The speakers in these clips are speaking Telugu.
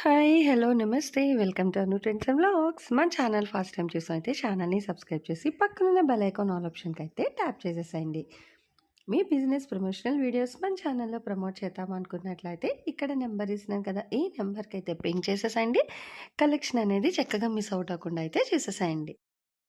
హాయ్! హలో! నమస్తే. Welcome to Anu trends and vlogs. మన ఛానల్ ఫస్ట్ టైం చూసినైతే ఛానల్‌ని సబ్స్క్రైబ్ చేసి పక్కనున్న బెల్ ఐకాన్ ఆల్ ఆప్షన్‌కైతే ట్యాప్ చేసేసేయండి. మీ బిజినెస్ ప్రమోషనల్ వీడియోస్ మన ఛానల్‌లో ప్రమోట్ చేద్దామనుకున్నట్లయితే ఇక్కడ నెంబర్ ఇస్తున్నాను కదా! ఈ నెంబర్‌కైతే పింగ్ చేసేసేయండి. కలెక్షన్ అనేది చక్కగా మిస్ అవుట్ అవ్వకుండా అయితే చేసేసేయండి.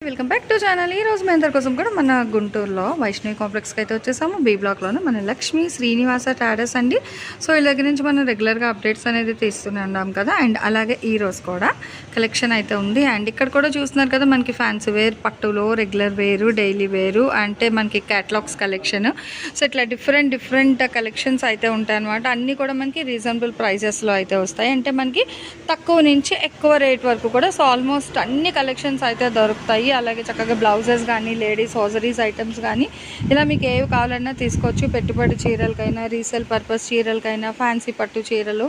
Welcome back to channel. ఈ రోజు మీ అందరి కోసం కూడా మన గుంటూరులో వైష్ణవి కాంప్లెక్స్కి అయితే వచ్చేసాము. బీ బ్లాక్లోనే మన లక్ష్మీ శ్రీనివాస ట్రేడర్స్ అండి. సో వీళ్ళ దగ్గర నుంచి మనం రెగ్యులర్గా అప్డేట్స్ అనేది తీస్తూనే ఉన్నాం కదా. అండ్ అలాగే ఈ రోజు కూడా కలెక్షన్ అయితే ఉంది. అండ్ ఇక్కడ కూడా చూస్తున్నారు కదా, మనకి ఫ్యాన్సీ వేర్, పట్టులో రెగ్యులర్ వేరు, డైలీ వేరు, అంటే మనకి క్యాటలాగ్స్ కలెక్షన్. సో ఇట్లా డిఫరెంట్ కలెక్షన్స్ అయితే ఉంటాయి అనమాట. అన్నీ కూడా మనకి రీజనబుల్ ప్రైజెస్లో అయితే వస్తాయి. అంటే మనకి తక్కువ నుంచి ఎక్కువ రేట్ వరకు కూడా. సో ఆల్మోస్ట్ అన్ని కలెక్షన్స్ అయితే దొరుకుతాయి. అలాగే చక్కగా బ్లౌజెస్ కానీ, లేడీస్ హోజరీస్ ఐటమ్స్ కానీ, ఇలా మీకు ఏవి కావాలన్నా తీసుకోవచ్చు. పెట్టుబడి చీరలకైనా, రీసేల్ పర్పస్ చీరలకైనా, ఫ్యాన్సీ పట్టు చీరలు,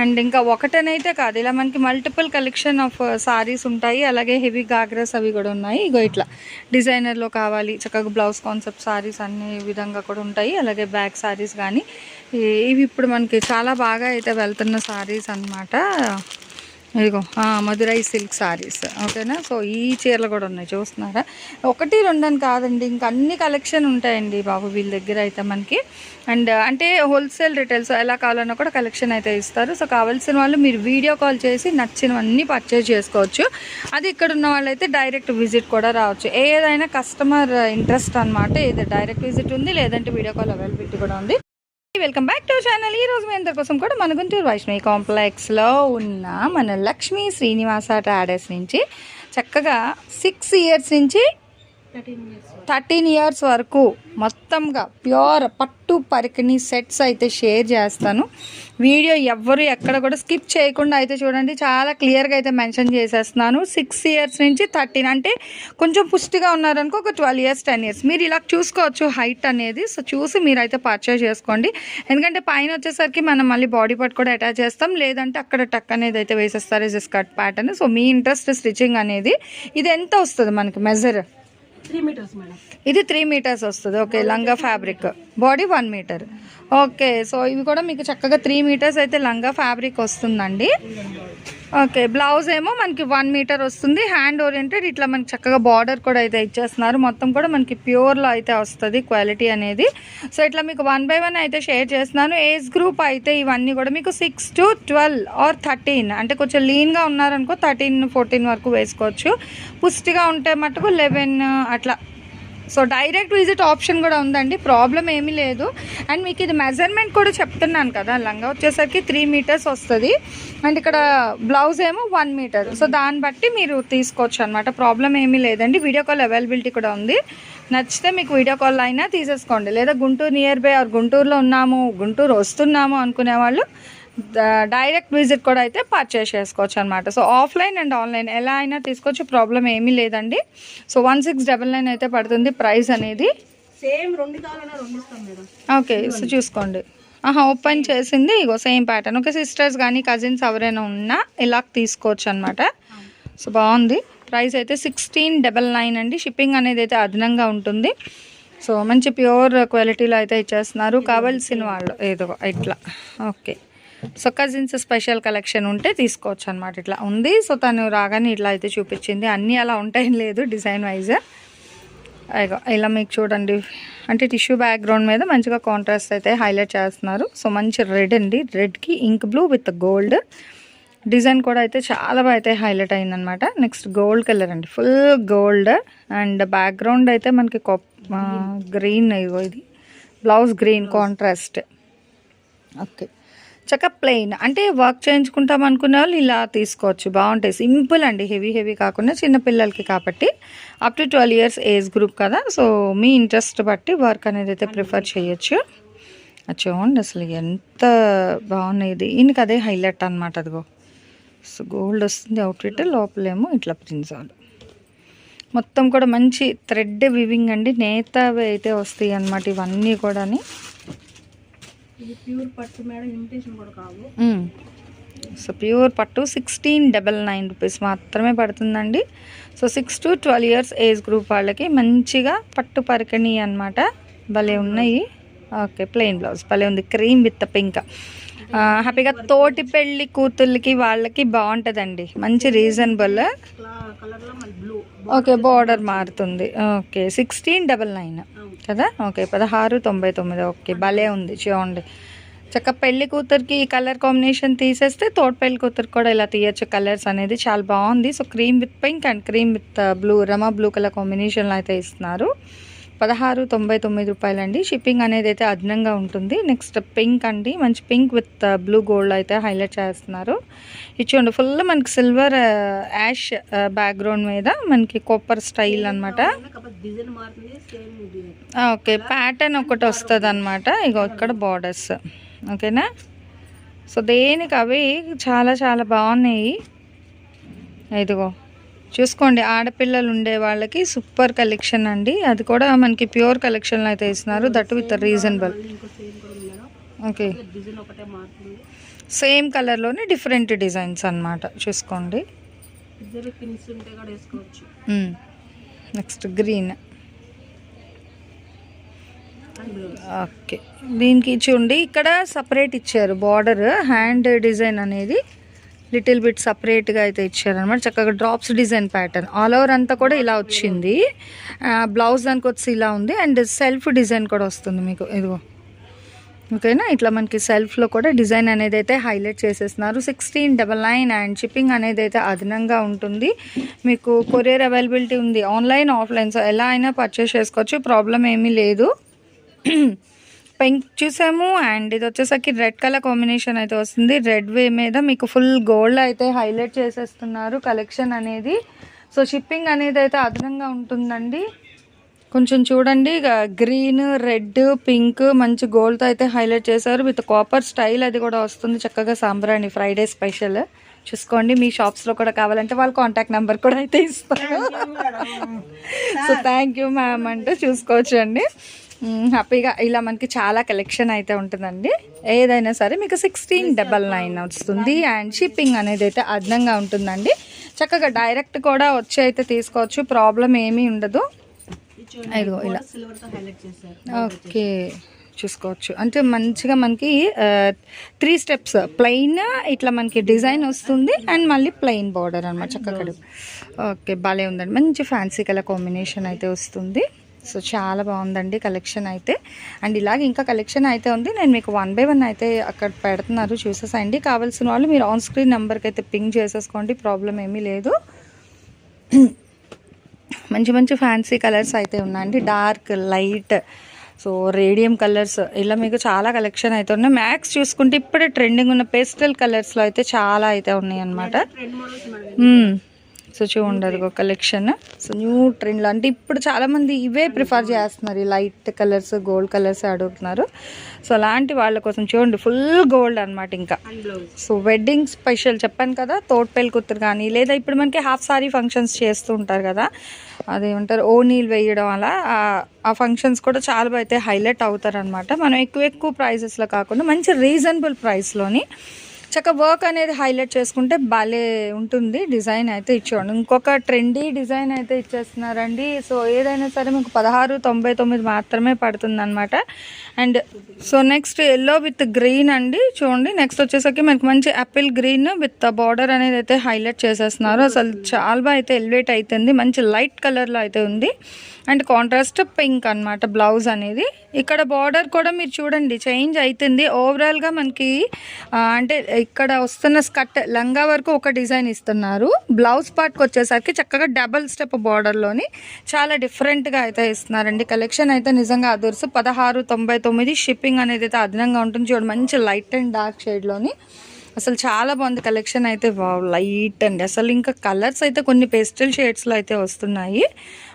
అండ్ ఇంకా ఒకటనైతే కాదు, ఇలా మనకి మల్టిపుల్ కలెక్షన్ ఆఫ్ సారీస్ ఉంటాయి. అలాగే హెవీ గాగ్రాస్ అవి కూడా ఉన్నాయి. ఇగో ఇట్లా డిజైనర్లో కావాలి చక్కగా బ్లౌజ్ కాన్సెప్ట్ సారీస్ అన్ని విధంగా కూడా ఉంటాయి. అలాగే బ్యాక్ సారీస్ కానీ, ఇవి ఇప్పుడు మనకి చాలా బాగా అయితే వెళ్తున్న సారీస్ అన్నమాట. ఇదిగో మధురై సిల్క్ సారీస్, ఓకేనా. సో ఈ చీరలు కూడా ఉన్నాయి, చూస్తున్నారా. ఒకటి రెండని కాదండి, ఇంకా అన్ని కలెక్షన్ ఉంటాయండి బాబు వీళ్ళ దగ్గర అయితే మనకి. అండ్ అంటే హోల్సేల్ రిటైల్స్ ఎలా కావాలన్నా కూడా కలెక్షన్ అయితే ఇస్తారు. సో కావాల్సిన వాళ్ళు మీరు వీడియో కాల్ చేసి నచ్చినవన్నీ పర్చేజ్ చేసుకోవచ్చు. అది ఇక్కడ ఉన్న వాళ్ళైతే డైరెక్ట్ విజిట్ కూడా రావచ్చు. ఏదైనా కస్టమర్ ఇంట్రెస్ట్ అనమాట. ఏదో డైరెక్ట్ విజిట్ ఉంది, లేదంటే వీడియో కాల్ అవైలబిలిటీ కూడా ఉంది. Welcome back to channel. ఈ రోజు మీ అందరి కోసం కూడా మన గుంటూరు వైష్ణవి కాంప్లెక్స్లో ఉన్న మన లక్ష్మీ శ్రీనివాస ట్రేడర్స్ నుంచి చక్కగా 6 ఇయర్స్ నుంచి 13 ఇయర్స్ వరకు మొత్తంగా ప్యూర్ పట్టు పరికిణి సెట్స్ అయితే షేర్ చేస్తాను. వీడియో ఎవ్వరు ఎక్కడ కూడా స్కిప్ చేయకుండా అయితే చూడండి. చాలా క్లియర్గా అయితే మెన్షన్ చేసేస్తున్నాను. 6 ఇయర్స్ నుంచి 13, అంటే కొంచెం పుష్టిగా ఉన్నారనుకో ఒక 12 ఇయర్స్ 10 ఇయర్స్ మీరు ఇలా చూసుకోవచ్చు హైట్ అనేది. సో చూసి మీరైతే పర్చేజ్ చేసుకోండి. ఎందుకంటే పైన వచ్చేసరికి మనం మళ్ళీ బాడీ పార్ట్ కూడా అటాచ్ చేస్తాం, లేదంటే అక్కడ టక్ అనేది అయితే వేసేస్తారు ఇది స్కర్ట్ ప్యాటర్న్. సో మీ ఇంట్రెస్ట్ స్టిచ్చింగ్ అనేది. ఇది ఎంత వస్తుంది మనకి మెజర్? 3 meters madam. ఇది 3 మీటర్స్ వస్తుంది. ఓకే, లంగా fabric, body 1 metre. Okay, so ఇవి కూడా మీకు చక్కగా 3 మీటర్స్ అయితే లంగా ఫ్యాబ్రిక్ వస్తుందండి. ఓకే, బ్లౌజ్ ఏమో మనకి 1 మీటర్ వస్తుంది. హ్యాండ్ ఓరియంటెడ్, ఇట్లా మనకి చక్కగా బార్డర్ కూడా అయితే ఇచ్చేస్తున్నారు. మొత్తం కూడా మనకి ప్యూర్లో అయితే వస్తుంది క్వాలిటీ అనేది. సో ఇట్లా మీకు 1 బై 1 అయితే షేర్ చేస్తున్నాను. ఏజ్ గ్రూప్ అయితే ఇవన్నీ కూడా మీకు 6 to 12 ఆర్ 13, అంటే కొంచెం లీన్గా ఉన్నారనుకో 13, 14 వరకు వేసుకోవచ్చు. పుష్టిగా ఉంటే మటుకు 11 అట్లా. సో డైరెక్ట్ విజిట్ ఆప్షన్ కూడా ఉందండి, ప్రాబ్లం ఏమీ లేదు. అండ్ మీకు ఇది మెజర్మెంట్ కూడా చెప్తున్నాను కదా, లంగా వచ్చేసరికి 3 మీటర్స్ వస్తుంది. అండ్ ఇక్కడ బ్లౌజ్ ఏమో 1 మీటర్. సో దాన్ని బట్టి మీరు తీసుకోవచ్చు అనమాట, ప్రాబ్లం ఏమీ లేదండి. వీడియో కాల్ అవైలబిలిటీ కూడా ఉంది. నచ్చితే మీకు వీడియో కాల్ అయినా తీసేసుకోండి. లేదా గుంటూరు నియర్ బై ఆర్ గుంటూరులో ఉన్నాము, గుంటూరు వస్తున్నాము అనుకునే వాళ్ళు డైరెక్ట్ విజిట్ కూడా అయితే పర్చేస్ చేసుకోవచ్చు అనమాట. సో ఆఫ్లైన్ అండ్ ఆన్లైన్ ఎలా అయినా తీసుకోవచ్చు, ప్రాబ్లం ఏమీ లేదండి. సో 1699 అయితే పడుతుంది ప్రైస్ అనేది. సేమ్ 2 కావాలన్నా 2 ఇస్తాం మేడం. ఓకే, సో చూసుకోండి. ఓపెన్ చేసింది ఇగో సేమ్ ప్యాటర్న్. ఓకే, సిస్టర్స్ కానీ కజిన్స్ ఎవరైనా ఉన్నా ఇలా తీసుకోవచ్చు అనమాట. సో బాగుంది. ప్రైస్ అయితే 1699 అండి. షిప్పింగ్ అనేది అయితే అదనంగా ఉంటుంది. సో మంచి ప్యూర్ క్వాలిటీలో అయితే ఇచ్చేస్తున్నారు. కావాల్సిన వాళ్ళు ఏదో ఇట్లా. Okay, so cousins special collection ఉంటే తీసుకోవచ్చు అనమాట. ఇట్లా ఉంది. సో తను రాగానే ఇట్లా అయితే చూపించింది. అన్నీ అలా ఉంటాయని లేదు, డిజైన్ వైజ్. ఇలా మీకు చూడండి, అంటే టిష్యూ బ్యాక్గ్రౌండ్ మీద మంచిగా కాంట్రాస్ట్ అయితే హైలైట్ చేస్తున్నారు. సో మంచి రెడ్ అండి, రెడ్కి ink blue with gold design కూడా అయితే చాలా బాగా అయితే హైలైట్ అయిందనమాట. నెక్స్ట్ గోల్డ్ కలర్ అండి, ఫుల్ గోల్డ్. అండ్ బ్యాక్గ్రౌండ్ అయితే మనకి గ్రీన్, ఇది బ్లౌజ్ గ్రీన్ కాంట్రాస్ట్. ఓకే, చక్క ప్లెయిన్, అంటే వర్క్ చేయించుకుంటాం అనుకునే వాళ్ళు ఇలా తీసుకోవచ్చు, బాగుంటాయి. సింపుల్ అండి, హెవీ కాకుండా చిన్నపిల్లలకి కాబట్టి. Up to 12 years age group కదా. సో మీ ఇంట్రెస్ట్ బట్టి వర్క్ అనేది అయితే ప్రిఫర్ చేయొచ్చు. చూడండి అసలు ఎంత బాగున్నాయి. దీనికి అదే హైలైట్ అనమాట. అదిగో సో గోల్డ్ వస్తుంది అవుట్ఫిట్, లోపలేమో ఇట్లా ప్రిన్సాలు. మొత్తం కూడా మంచి థ్రెడ్ వివింగ్ అండి, నేతవి అయితే వస్తాయి అన్నమాట ఇవన్నీ కూడా. ఇది ప్యూర్ పట్టు మేడం, ఇమిటేషన్ కూడా కావు. సో ప్యూర్ పట్టు 1699 రూపీస్ మాత్రమే పడుతుందండి. So 6 to 12 years age group వాళ్ళకి మంచిగా పట్టు పరికిణి అనమాట. భలే ఉన్నాయి. ఓకే, ప్లెయిన్ బ్లౌజ్ భలే ఉంది, క్రీమ్ విత్ పింక్. హ్యాపీగా తోటి పెళ్ళి కూతుర్లకి వాళ్ళకి బాగుంటుందండి, మంచి రీజనబుల్. కలర్ లో మళ్ళీ బ్లూ. ఓకే, బార్డర్ మారుతుంది. ఓకే 1699 కదా. ఓకే 1699. ఓకే భలే ఉంది చూడండి. చక్క పెళ్లి కూతురికి ఈ కలర్ కాంబినేషన్ తీసేస్తే తోట పెళ్లి కూతురు కూడా ఇలా తీయచ్చు. కలర్స్ అనేది చాలా బాగుంది. So cream with pink and cream with blue, Rama blue colour కాంబినేషన్లో అయితే ఇస్తున్నారు. 1699 రూపాయలండి. షిప్పింగ్ అనేది అయితే అదనంగా ఉంటుంది. నెక్స్ట్ పింక్ అండి, మంచి పింక్ విత్ బ్లూ గోల్డ్ అయితే హైలైట్ చేస్తున్నారు. ఇచ్చుకోండి ఫుల్ మనకి సిల్వర్ యాష్ బ్యాక్గ్రౌండ్ మీద మనకి కాపర్ స్టైల్ అనమాట. డిజైన్ మారుతుంది, సేమ్ డిజైన్. ఓకే ప్యాటర్న్ ఒకటి వస్తుంది అనమాట. ఇగో ఇక్కడ బార్డర్స్. ఓకేనా. సో దేనికి అవి చాలా చాలా బాగున్నాయి. ఇదిగో చూసుకోండి, ఆడపిల్లలు ఉండే వాళ్ళకి సూపర్ కలెక్షన్ అండి. అది కూడా మనకి ప్యూర్ కలెక్షన్లో అయితే ఇస్తున్నారు, that with reasonable. Okay design ఒకటే మారుతుంది, సేమ్ కలర్లోనే డిఫరెంట్ డిజైన్స్ అన్నమాట. చూసుకోండి. ఇద్దరు పిన్స్ ఉంటే కూడా వేసుకోవచ్చు. Next green. ఓకే దీనికి చూడండి ఇక్కడ సపరేట్ ఇచ్చారు బార్డర్, హ్యాండ్ డిజైన్ అనేది లిటిల్ బిట్ సపరేట్గా అయితే ఇచ్చారనమాట. చక్కగా drops design pattern all over అంతా కూడా ఇలా వచ్చింది. బ్లౌజ్ దానికి వచ్చి ఇలా ఉంది అండ్ సెల్ఫ్ డిజైన్ కూడా వస్తుంది మీకు. ఇదిగో ఓకేనా, ఇట్లా మనకి సెల్ఫ్లో కూడా డిజైన్ అనేది అయితే హైలైట్ చేసేస్తున్నారు. 1699 అండ్ షిప్పింగ్ అనేది అయితే అదనంగా ఉంటుంది. మీకు కొరియర్ అవైలబిలిటీ ఉంది, ఆన్లైన్ ఆఫ్లైన్, సో ఎలా అయినా పర్చేస్ చేసుకోవచ్చు, ప్రాబ్లం ఏమీ లేదు. పింక్ చూసాము అండ్ ఇది వచ్చేసరికి రెడ్ కలర్ కాంబినేషన్ అయితే వస్తుంది. రెడ్ వే మీద మీకు ఫుల్ గోల్డ్ అయితే హైలైట్ చేసేస్తున్నారు కలెక్షన్ అనేది. సో షిప్పింగ్ అనేది అయితే అదనంగా ఉంటుందండి. కొంచెం చూడండి, గ్రీన్ రెడ్ పింక్ మంచి గోల్డ్తో అయితే హైలైట్ చేశారు. విత్ కాపర్ స్టైల్ అది కూడా వస్తుంది. చక్కగా సాంబ్రాణి ఫ్రైడే స్పెషల్ చూసుకోండి. మీ షాప్స్లో కూడా కావాలంటే వాళ్ళ కాంటాక్ట్ నెంబర్ కూడా అయితే ఇస్తారు. సో థ్యాంక్ యూ మ్యామ్ అంటే చూసుకోవచ్చు అండి. హ్యాపీగా ఇలా మనకి చాలా కలెక్షన్ అయితే ఉంటుందండి. ఏదైనా సరే మీకు 1699 వస్తుంది అండ్ షిప్పింగ్ అనేది అయితే అదనంగా ఉంటుందండి. చక్కగా డైరెక్ట్ కూడా వచ్చి అయితే తీసుకోవచ్చు, ప్రాబ్లం ఏమీ ఉండదు. ఇదిగో ఇలా ఓకే చూసుకోవచ్చు. అంటే మంచిగా మనకి 3 స్టెప్స్ ప్లెయిన్ ఇట్లా మనకి డిజైన్ వస్తుంది అండ్ మళ్ళీ ప్లెయిన్ బార్డర్ అనమాట. చక్కగా ఓకే భలే ఉందండి, మంచి ఫ్యాన్సీ కలర్ కాంబినేషన్ అయితే వస్తుంది. సో చాలా బాగుందండి కలెక్షన్ అయితే. అండ్ ఇలాగే ఇంకా కలెక్షన్ అయితే ఉంది, నేను మీకు 1 by 1 అయితే అక్కడ పెడుతున్నారు చూసేసండి. కావాల్సిన వాళ్ళు మీరు ఆన్ స్క్రీన్ నెంబర్కి అయితే పింగ్ చేసేసుకోండి, ప్రాబ్లం ఏమీ లేదు. మంచి మంచి ఫ్యాన్సీ కలర్స్ అయితే ఉన్నాయండి, dark light so radium colours ఇలా మీకు చాలా కలెక్షన్ అయితే ఉన్నాయి. మ్యాక్స్ చూసుకుంటే ఇప్పుడే ట్రెండింగ్ ఉన్న పేస్టల్ కలర్స్లో అయితే చాలా అయితే ఉన్నాయి అన్నమాట. సో చూడండి అది ఒక కలెక్షన్. సో న్యూ ట్రెండ్లో అంటే ఇప్పుడు చాలామంది ఇవే ప్రిఫర్ చేస్తున్నారు, ఈ లైట్ కలర్స్ గోల్డ్ కలర్స్ అడుగుతున్నారు. సో అలాంటి వాళ్ళ కోసం చూడండి ఫుల్ గోల్డ్ అనమాట. ఇంకా సో వెడ్డింగ్ స్పెషల్ చెప్పాను కదా, తోటపల్లి కూతురు కానీ లేదా ఇప్పుడు మనకి హాఫ్ సారీ ఫంక్షన్స్ చేస్తూ ఉంటారు కదా, అదేమంటారు ఓనీలు వేయడం, అలా ఆ ఫంక్షన్స్ కూడా చాలా అయితే హైలైట్ అవుతారు అనమాట. మనం ఎక్కువ ప్రైజెస్లో కాకుండా మంచి రీజనబుల్ ప్రైస్లోని చక్క వర్క్ అనేది హైలైట్ చేసుకుంటే భలే ఉంటుంది. డిజైన్ అయితే ఇచ్చేవాడు, ఇంకొక ట్రెండీ డిజైన్ అయితే ఇచ్చేస్తున్నారండి. సో ఏదైనా సరే మీకు 1699 మాత్రమే పడుతుంది అనమాట. And so next yellow with green అండి. చూడండి నెక్స్ట్ వచ్చేసరికి మనకి మంచి యాపిల్ గ్రీన్ విత్ బార్డర్ అనేది అయితే హైలైట్ చేసేస్తున్నారు. అసలు చాలా బాగా అయితే ఎలివేట్ అవుతుంది, మంచి లైట్ కలర్లో అయితే ఉంది. అండ్ కాంట్రాస్ట్ పింక్ అనమాట బ్లౌజ్ అనేది. ఇక్కడ బార్డర్ కూడా మీరు చూడండి చేంజ్ అవుతుంది. ఓవరాల్గా మనకి అంటే ఇక్కడ వస్తున్న స్కర్ట్ లంగా వరకు ఒక డిజైన్ ఇస్తున్నారు, బ్లౌజ్ పార్ట్కి వచ్చేసరికి చక్కగా డబల్ స్టెప్ బార్డర్లోని చాలా డిఫరెంట్గా అయితే ఇస్తున్నారండి. కలెక్షన్ అయితే నిజంగా అదుర్సు. 1699 షిప్పింగ్ అనేది అయితే అదనంగా ఉంటుంది. చూడండి మంచి లైట్ అండ్ డార్క్ షేడ్లోని అసలు చాలా బాగుంది కలెక్షన్ అయితే. లైట్ అండి అసలు, ఇంకా కలర్స్ అయితే కొన్ని పేస్టల్ షేడ్స్లో అయితే వస్తున్నాయి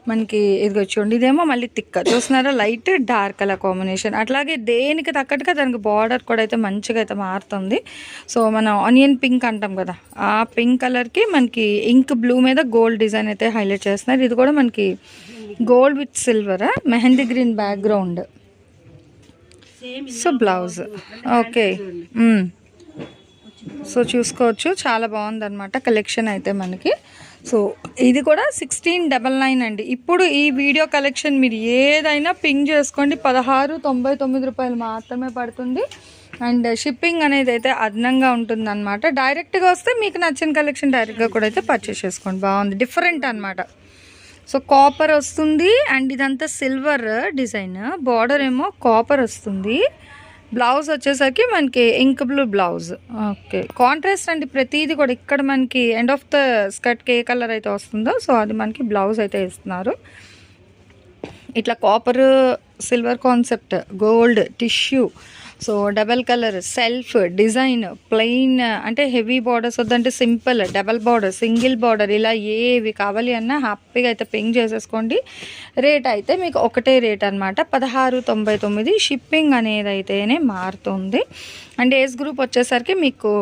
మనకి. ఇదిగో చూడండి ఇదేమో మళ్ళీ తిక్క చూస్తున్నారా, లైట్ డార్క్ కలర్ కాంబినేషన్. అట్లాగే దేనికి తగ్గట్టుగా దానికి బార్డర్ కూడా అయితే మంచిగా అయితే మారుతుంది. సో మనం ఆనియన్ పింక్ అంటాం కదా, ఆ పింక్ కలర్కి మనకి ఇంక్ బ్లూ మీద గోల్డ్ డిజైన్ అయితే హైలైట్ చేస్తున్నారు. ఇది కూడా మనకి gold with silver mehndi green background. So blouse okay so చూసుకోవచ్చు చాలా బాగుందన్నమాట కలెక్షన్ అయితే మనకి. సో ఇది కూడా 1699 అండి. ఇప్పుడు ఈ వీడియో కలెక్షన్ మీరు ఏదైనా పింగ్ చేసుకోండి, 1699 రూపాయలు మాత్రమే పడుతుంది. అండ్ షిప్పింగ్ అనేది అయితే అదనంగా ఉంటుందన్నమాట. డైరెక్ట్గా వస్తే మీకు నచ్చిన కలెక్షన్ డైరెక్ట్గా కూడా అయితే పర్చేస్ చేసుకోండి. బాగుంది, డిఫరెంట్ అనమాట. సో కాపర్ వస్తుంది అండ్ ఇదంతా సిల్వర్ డిజైన్, బార్డర్ ఏమో కాపర్ వస్తుంది. బ్లౌజ్ వచ్చేసరికి మనకి ink blue blouse. Okay, contrast అండి ప్రతిదీ కూడా. ఇక్కడ మనకి ఎండ్ ఆఫ్ ద స్కర్ట్కి ఏ కలర్ అయితే వస్తుందో సో అది మనకి బ్లౌజ్ అయితే ఇస్తున్నారు. ఇట్లా copper silver concept, gold tissue, so double colour, self design, plain అంటే హెవీ బార్డర్స్ వద్దంటే simple, double border, single border, ఇలా ఏవి కావాలి అన్నా హ్యాపీగా అయితే పింక్ చేసేసుకోండి. రేట్ అయితే మీకు ఒకటే రేట్ అనమాట, 1699. షిప్పింగ్ అనేది అయితేనే మారుతుంది. అండ్ ఏజ్ గ్రూప్ వచ్చేసరికి మీకు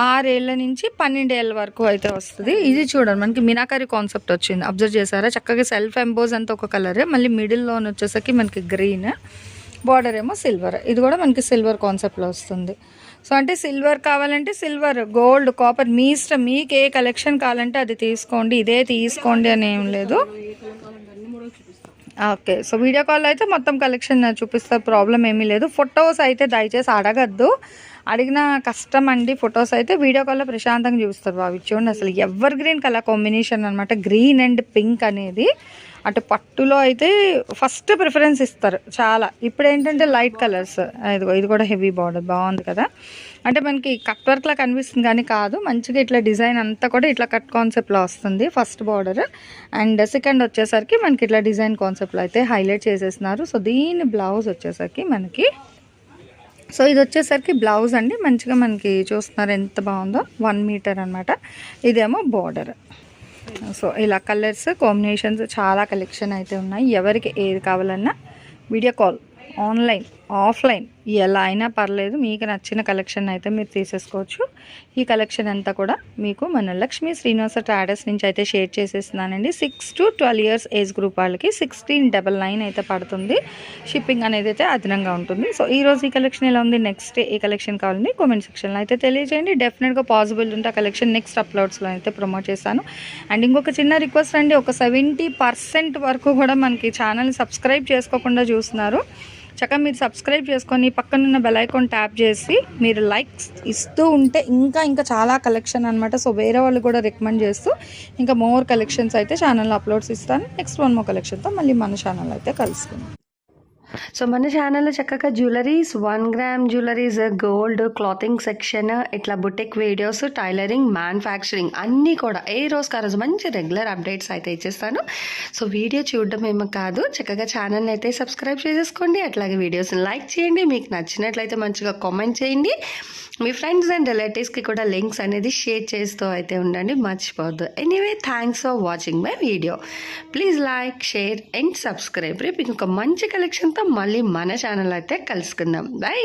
6 ఏళ్ళ నుంచి 12 ఏళ్ళ వరకు అయితే వస్తుంది. ఇది చూడండి మనకి మీనాకరీ కాన్సెప్ట్ వచ్చింది, అబ్జర్వ్ చేశారా? చక్కగా సెల్ఫ్ ఎంబోజ్ అంతా ఒక కలర్, మళ్ళీ మిడిల్లో వచ్చేసరికి మనకి గ్రీన్, బార్డర్ ఏమో సిల్వర్. ఇది కూడా మనకి సిల్వర్ కాన్సెప్ట్లో వస్తుంది. సో అంటే సిల్వర్ కావాలంటే సిల్వర్, గోల్డ్, కాపర్ మీ ఇష్టం, మీకు ఏ కలెక్షన్ కావాలంటే అది తీసుకోండి, ఇదే తీసుకోండి అని ఏం లేదు. ఓకే, సో వీడియో కాల్ అయితే మొత్తం కలెక్షన్ చూపిస్తారు, ప్రాబ్లం ఏమీ లేదు. ఫొటోస్ అయితే దయచేసి అడగద్దు, అడిగిన కష్టం అండి. ఫొటోస్ అయితే వీడియో కాల్లో ప్రశాంతంగా చూపిస్తారు. బాగా చూడండి, అసలు ఎవర్ గ్రీన్ కలర్ కాంబినేషన్ అనమాట, గ్రీన్ అండ్ పింక్ అనేది. అటు పట్టులో అయితే ఫస్ట్ ప్రిఫరెన్స్ ఇస్తారు చాలా. ఇప్పుడు ఏంటంటే లైట్ కలర్స్, ఇది కూడా హెవీ బార్డర్, బాగుంది కదా. అంటే మనకి కట్ వర్క్లా కనిపిస్తుంది కానీ కాదు, మంచిగా ఇట్లా డిజైన్ అంతా కూడా ఇట్లా కట్ కాన్సెప్ట్లో వస్తుంది ఫస్ట్ బార్డర్. అండ్ సెకండ్ వచ్చేసరికి మనకి ఇట్లా డిజైన్ కాన్సెప్ట్లో అయితే హైలైట్ చేసేస్తున్నారు. సో దీని బ్లౌజ్ వచ్చేసరికి మనకి, సో ఇది వచ్చేసరికి బ్లౌజ్ అండి. మంచిగా మనకి చూస్తున్నారు ఎంత బాగుందో, 1 మీటర్ అనమాట. ఇదేమో బార్డర్. సో ఇలా కలర్స్ కాంబినేషన్స్ చాలా కలెక్షన్ అయితే ఉన్నాయి. ఎవరికి ఏది కావాలన్నా వీడియో కాల్, ఆన్లైన్, ఆఫ్లైన్ ఎలా అయినా పర్లేదు, మీకు నచ్చిన కలెక్షన్ అయితే మీరు తీసేసుకోవచ్చు. ఈ కలెక్షన్ అంతా కూడా మీకు మన లక్ష్మీ శ్రీనివాస ట్రాడర్స్ నుంచి అయితే షేర్ చేసేస్తున్నానండి. 6 to 12 years ఏజ్ గ్రూప్ వాళ్ళకి 1699 అయితే పడుతుంది. షిప్పింగ్ అనేది అయితే అదనంగా ఉంటుంది. సో ఈరోజు ఈ కలెక్షన్ ఎలా ఉంది, నెక్స్ట్ ఏ కలెక్షన్ కావాలని కామెంట్ సెక్షన్లో అయితే తెలియజేయండి. డెఫినెట్గా పాసిబుల్ ఉంటే ఆ కలెక్షన్ నెక్స్ట్ అప్లోడ్స్లో అయితే ప్రమోట్ చేస్తాను. అండ్ ఇంకొక చిన్న రిక్వెస్ట్ అండి, ఒక 70% వరకు కూడా మనకి ఛానల్ని సబ్స్క్రైబ్ చేసుకోకుండా చూస్తున్నారు. చక్కగా మీరు సబ్స్క్రైబ్ చేసుకొని పక్కనున్న బెల్ ఐకాన్ ట్యాప్ చేసి మీరు లైక్స్ ఇస్తూ ఉంటే ఇంకా చాలా కలెక్షన్ అనమాట. సో వేరే వాళ్ళు కూడా రికమెండ్ చేస్తూ ఇంకా మోర్ కలెక్షన్స్ అయితే ఛానల్లో అప్లోడ్స్ ఇస్తాను. నెక్స్ట్ 1 more కలెక్షన్తో మళ్ళీ మన ఛానల్ అయితే కలుసుకుందాం. సో మన ఛానల్లో చక్కగా jewelleries, 1 gram jewelleries, gold, clothing section, ఇట్లా బుటిక్ వీడియోస్, టైలరింగ్, మ్యానుఫ్యాక్చరింగ్ అన్నీ కూడా ఏ రోజుకి ఆ రోజు మంచి రెగ్యులర్ అప్డేట్స్ అయితే ఇచ్చేస్తాను. సో వీడియో చూడడం ఏమో కాదు, చక్కగా ఛానల్ని అయితే సబ్స్క్రైబ్ చేసేసుకోండి. అట్లాగే వీడియోస్ని లైక్ చేయండి, మీకు నచ్చినట్లయితే మంచిగా కామెంట్ చేయండి. మీ ఫ్రెండ్స్ అండ్ రిలేటివ్స్కి కూడా లింక్స్ అనేది షేర్ చేస్తూ అయితే ఉండండి, మర్చిపోవద్దు. Anyway, thanks for watching my video. Please like, share and subscribe. రేపు ఇంకొక మంచి కలెక్షన్తో మళ్ళీ మన ఛానల్ అయితే కలుసుకుందాం. బై.